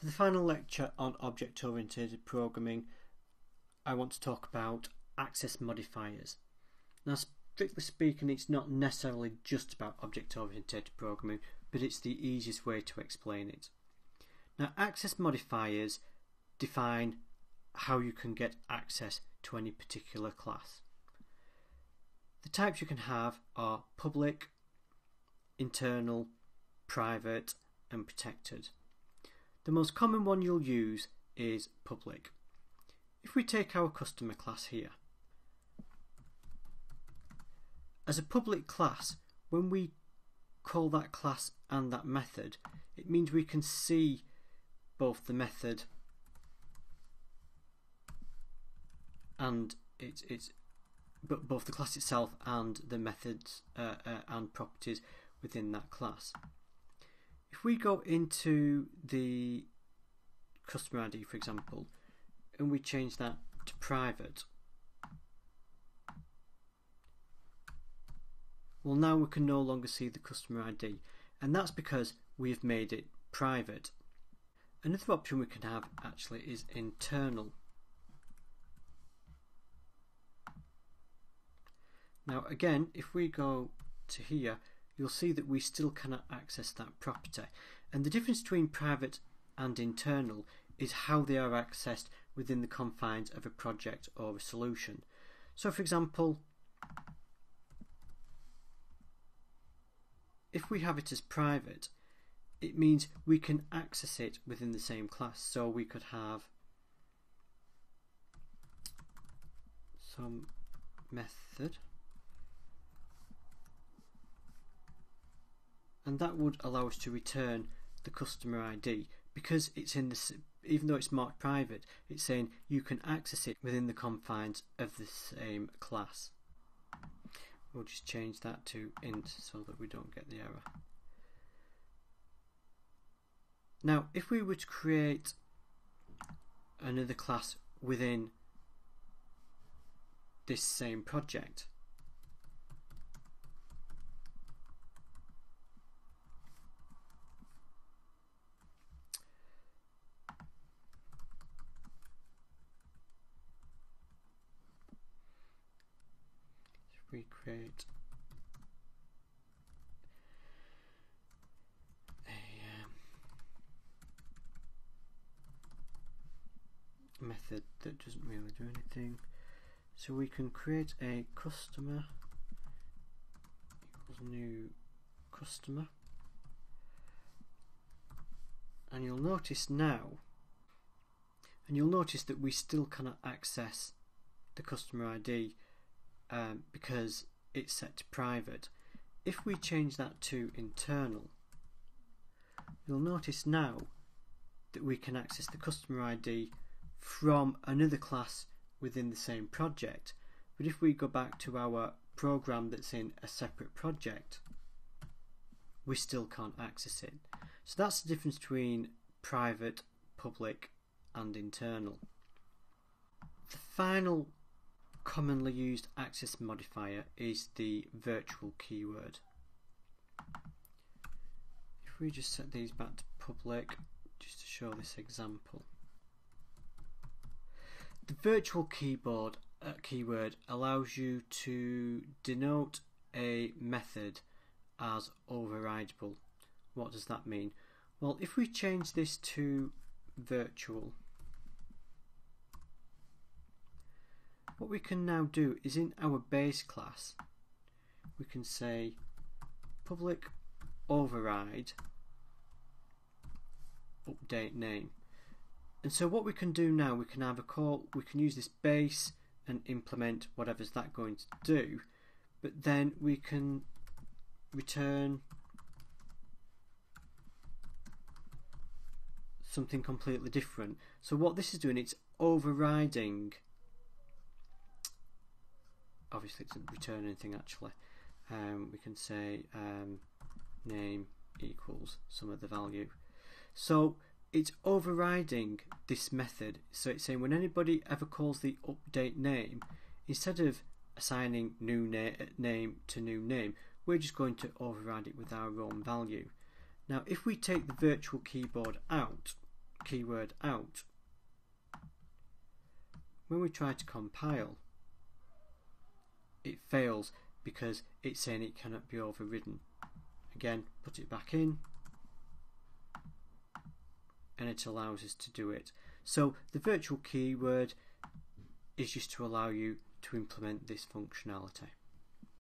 For the final lecture on object-oriented programming, I want to talk about access modifiers. Now, strictly speaking, it's not necessarily just about object-oriented programming, but it's the easiest way to explain it. Now, access modifiers define how you can get access to any particular class. The types you can have are public, internal, private, and protected. The most common one you'll use is public. If we take our customer class here, as a public class, when we call that class and that method, it means we can see both the method and both the class itself and the methods and properties within that class. If we go into the customer ID, for example, and we change that to private, well, now we can no longer see the customer ID, and that's because we have made it private. Another option we can have actually is internal. Now again, if we go to here, you'll see that we still cannot access that property, and the difference between private and internal is how they are accessed within the confines of a project or a solution. So for example, if we have it as private, it means we can access it within the same class. So we could have some method, and that would allow us to return the customer ID because it's in the, even though it's marked private, it's saying you can access it within the confines of the same class. We'll just change that to int so that we don't get the error. Now, if we were to create another class within this same project, we create a method that doesn't really do anything, so we can create a customer equals new customer, and you'll notice that we still cannot access the customer ID because it's set to private. If we change that to internal, you'll notice now that we can access the customer ID from another class within the same project. But if we go back to our program that's in a separate project, we still can't access it. So that's the difference between private, public, and internal. The final commonly used access modifier is the virtual keyword. If we just set these back to public just to show this example, the virtual keyword allows you to denote a method as overrideable. What does that mean? Well, if we change this to virtual, what we can now do is in our base class we can say public override update name, and so what we can do now, we can have a call, we can use this base and implement whatever's that going to do, but then we can return something completely different. So what this is doing, it's overriding, obviously it doesn't return anything actually. We can say name equals some of the value. So it's overriding this method. So it's saying when anybody ever calls the update name, instead of assigning new name to new name, we're just going to override it with our own value. Now if we take the virtual keyword out, keyword out, when we try to compile, it fails because it's saying it cannot be overridden. Again, put it back in and it allows us to do it. So the virtual keyword is just to allow you to implement this functionality.